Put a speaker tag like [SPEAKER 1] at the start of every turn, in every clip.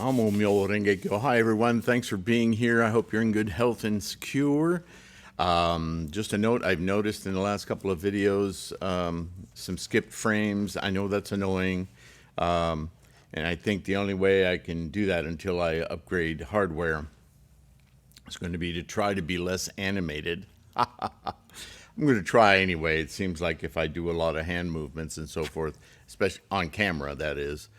[SPEAKER 1] Amo Myo Renge Kyo. Hi, everyone. Thanks for being here. I hope you're in good health and secure. Just a note, I've noticed in the last couple of videos some skipped frames. I know that's annoying. And I think the only way I can do that until I upgrade hardware is going to be to try to be less animated. I'm going to try anyway. It seems like if I do a lot of hand movements and so forth, especially on camera, that is,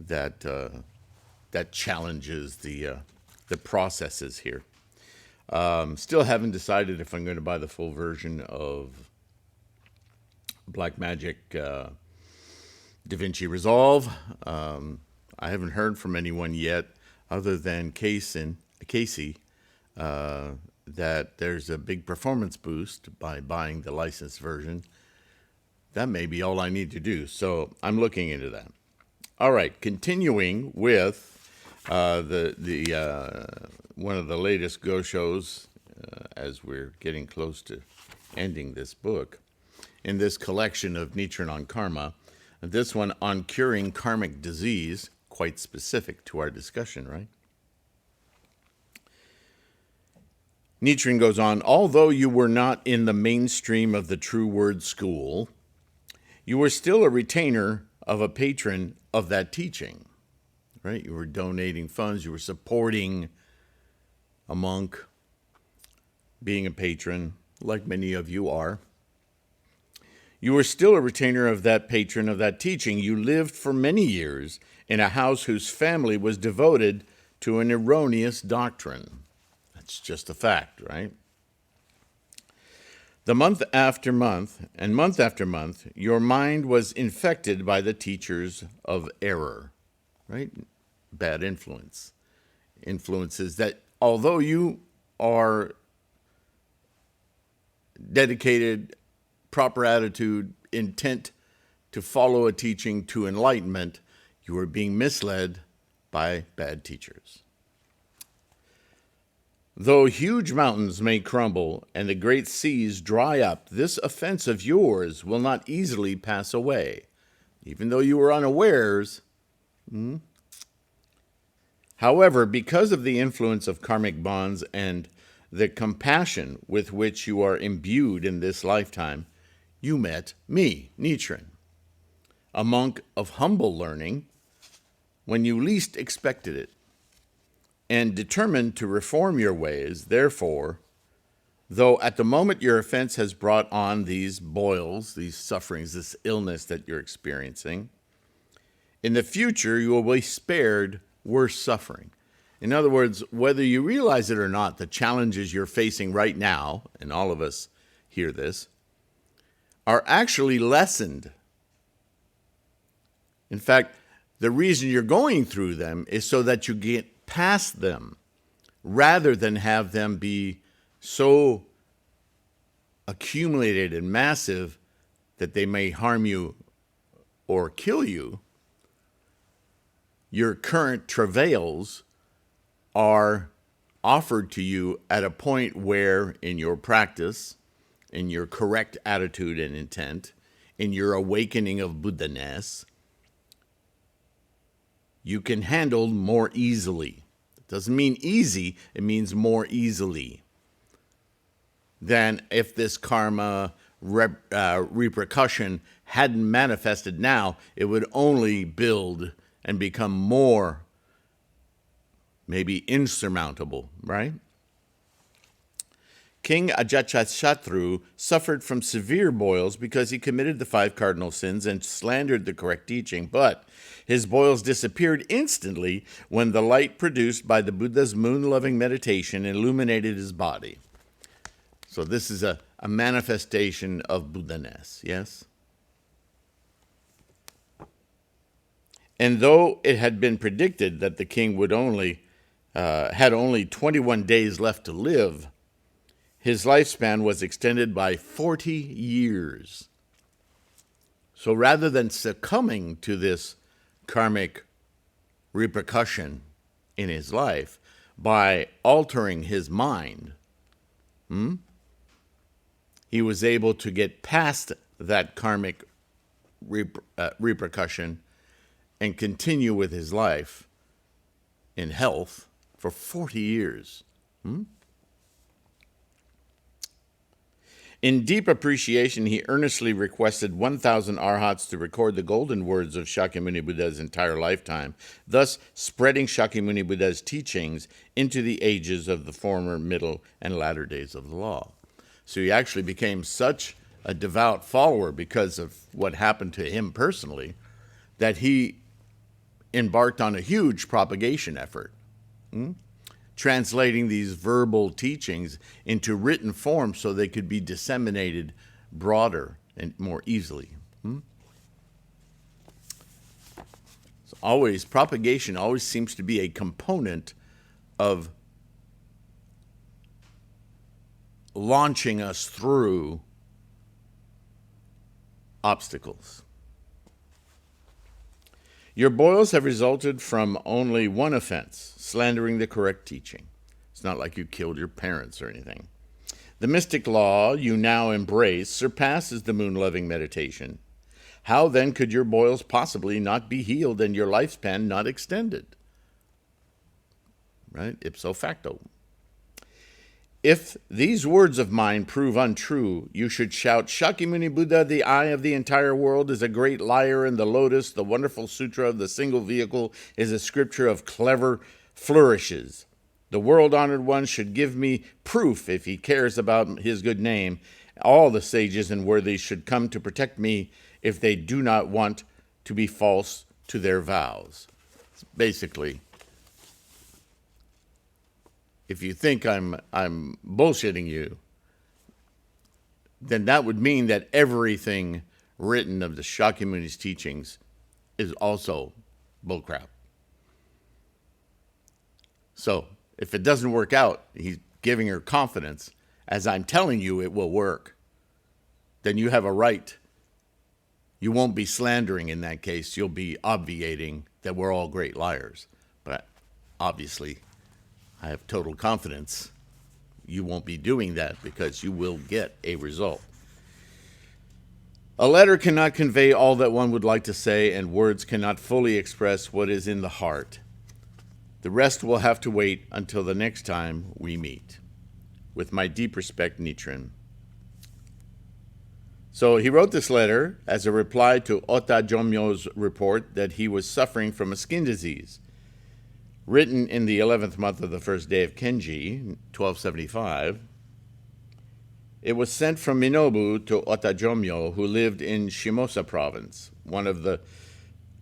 [SPEAKER 1] that challenges the processes here. Still haven't decided if I'm going to buy the full version of Blackmagic DaVinci Resolve. I haven't heard from anyone yet, other than Casey, that there's a big performance boost by buying the licensed version. That may be all I need to do, so I'm looking into that. All right, continuing with one of the latest Go shows as we're getting close to ending this book, in this collection of Nichiren On Karma, this one on curing karmic disease, quite specific to our discussion, right? Nichiren goes on, although you were not in the mainstream of the true word school, you were still a retainer of a patron of that teaching, right? You were donating funds, you were supporting a monk, being a patron, like many of you are. You were still a retainer of that patron of that teaching. You lived for many years in a house whose family was devoted to an erroneous doctrine. That's just a fact, right? The month after month, and month after month, your mind was infected by the teachers of error, right? Bad influence. Influences that, although you are dedicated, proper attitude, intent to follow a teaching to enlightenment, you are being misled by bad teachers. Though huge mountains may crumble and the great seas dry up, this offense of yours will not easily pass away, even though you were unawares. However, because of the influence of karmic bonds and the compassion with which you are imbued in this lifetime, you met me, Nichiren, a monk of humble learning, when you least expected it, and determined to reform your ways. Therefore, though at the moment your offense has brought on these boils, these sufferings, this illness that you're experiencing, in the future you will be spared worse suffering. In other words, whether you realize it or not, the challenges you're facing right now, and all of us hear this, are actually lessened. In fact, the reason you're going through them is so that you get past them, rather than have them be so accumulated and massive that they may harm you or kill you. Your current travails are offered to you at a point where, in your practice, in your correct attitude and intent, in your awakening of Buddha-ness, you can handle more easily. It doesn't mean easy, it means more easily than if this karma repercussion hadn't manifested now. It would only build and become more, maybe insurmountable, right? King Ajatashatru suffered from severe boils because he committed the 5 cardinal sins and slandered the correct teaching, but his boils disappeared instantly when the light produced by the Buddha's moon-loving meditation illuminated his body. So this is a manifestation of Buddha-ness, yes? And though it had been predicted that the king would had only 21 days left to live, his lifespan was extended by 40 years. So rather than succumbing to this karmic repercussion in his life by altering his mind, he was able to get past that karmic repercussion and continue with his life in health for 40 years. In deep appreciation, he earnestly requested 1,000 arhats to record the golden words of Shakyamuni Buddha's entire lifetime, thus spreading Shakyamuni Buddha's teachings into the ages of the former, middle, and latter days of the law. So he actually became such a devout follower because of what happened to him personally that he embarked on a huge propagation effort, translating these verbal teachings into written form so they could be disseminated broader and more easily. So propagation always seems to be a component of launching us through obstacles. Your boils have resulted from only one offense, slandering the correct teaching. It's not like you killed your parents or anything. The mystic law you now embrace surpasses the moon-loving meditation. How then could your boils possibly not be healed and your lifespan not extended? Right? Ipso facto. If these words of mine prove untrue, you should shout, Shakyamuni Buddha, the eye of the entire world, is a great liar, and the Lotus, the wonderful sutra of the single vehicle, is a scripture of clever flourishes. The world-honored one should give me proof if he cares about his good name. All the sages and worthies should come to protect me if they do not want to be false to their vows. Basically, if you think I'm bullshitting you, then that would mean that everything written of the Shakyamuni's teachings is also bullcrap. So, if it doesn't work out, he's giving her confidence, as I'm telling you it will work, then you have a right. You won't be slandering in that case. You'll be obviating that we're all great liars. But obviously, I have total confidence you won't be doing that because you will get a result. A letter cannot convey all that one would like to say, and words cannot fully express what is in the heart. The rest will have to wait until the next time we meet. With my deep respect, Nichiren. So he wrote this letter as a reply to Ota Jomyo's report that he was suffering from a skin disease. Written in the 11th month of the first day of Kenji, 1275, it was sent from Minobu to Ota Jomyo, who lived in Shimosa province. One of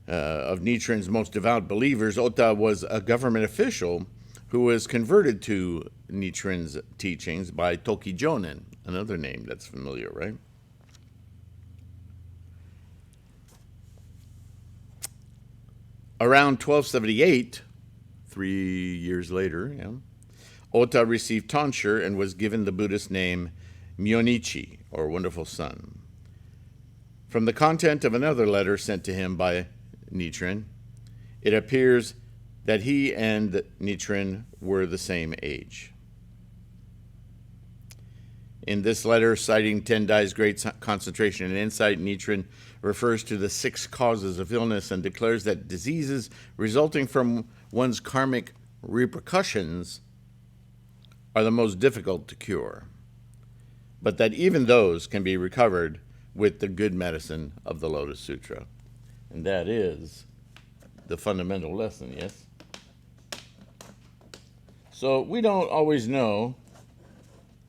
[SPEAKER 1] Nichiren's most devout believers, Ota was a government official who was converted to Nichiren's teachings by Toki Jonin, another name that's familiar, right? Around 1278, 3 years later, Ota received tonsure and was given the Buddhist name Myonichi, or Wonderful Son. From the content of another letter sent to him by Nichiren, it appears that he and Nichiren were the same age. In this letter, citing Tendai's great concentration and insight, Nichiren refers to the 6 causes of illness and declares that diseases resulting from one's karmic repercussions are the most difficult to cure, but that even those can be recovered with the good medicine of the Lotus Sutra. And that is the fundamental lesson, yes? So we don't always know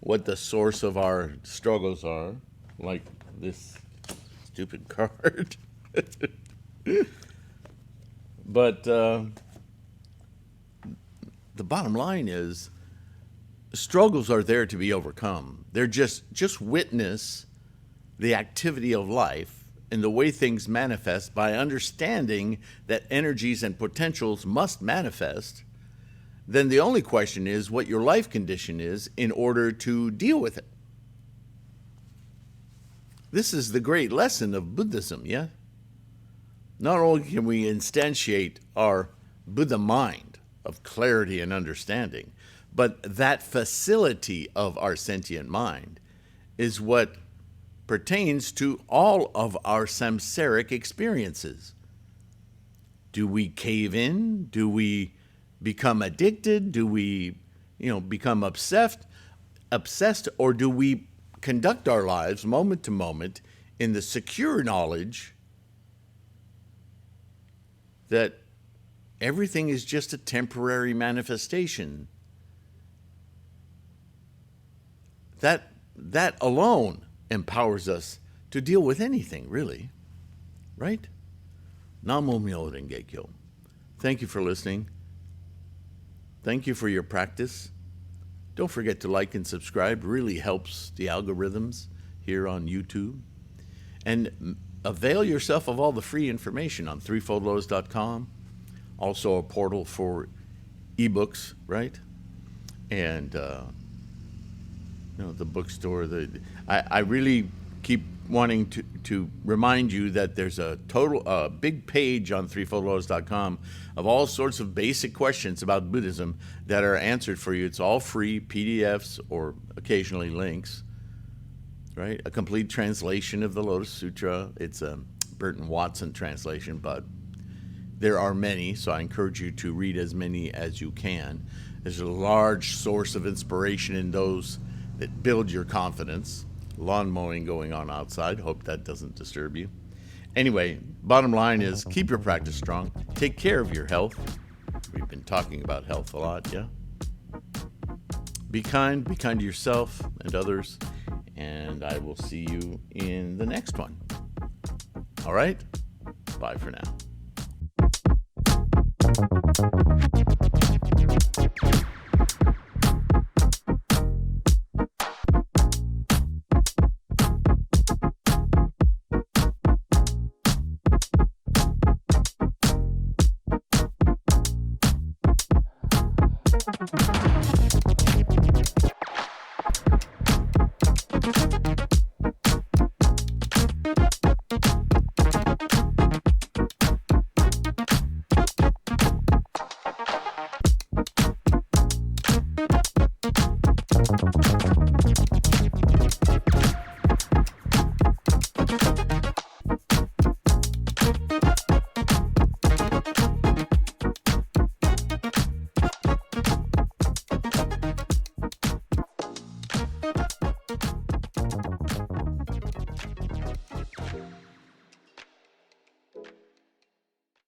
[SPEAKER 1] what the source of our struggles are, like this stupid card. But the bottom line is, struggles are there to be overcome. They're just witness the activity of life and the way things manifest by understanding that energies and potentials must manifest. Then the only question is what your life condition is in order to deal with it. This is the great lesson of Buddhism, yeah? Not only can we instantiate our Buddha mind of clarity and understanding, but that facility of our sentient mind is what pertains to all of our samsaric experiences. Do we cave in? Do we become addicted? Do we, become obsessed, or do we conduct our lives moment to moment in the secure knowledge that everything is just a temporary manifestation? That alone empowers us to deal with anything, really. Right? Namo Myoho Renge Kyo. Thank you for listening. Thank you for your practice. Don't forget to like and subscribe. Really helps the algorithms here on YouTube. And avail yourself of all the free information on threefoldlotus.com. Also a portal for ebooks, right? And the bookstore. I really keep wanting to remind you that there's a big page on threefoldlotus.com of all sorts of basic questions about Buddhism that are answered for you. It's all free, PDFs or occasionally links, right? A complete translation of the Lotus Sutra. It's a Burton Watson translation, but there are many, so I encourage you to read as many as you can. There's a large source of inspiration in those that build your confidence. Lawn mowing going on outside. Hope that doesn't disturb you. Anyway, bottom line is keep your practice strong. Take care of your health. We've been talking about health a lot, yeah? Be kind to yourself and others, and I will see you in the next one. All right? Bye for now.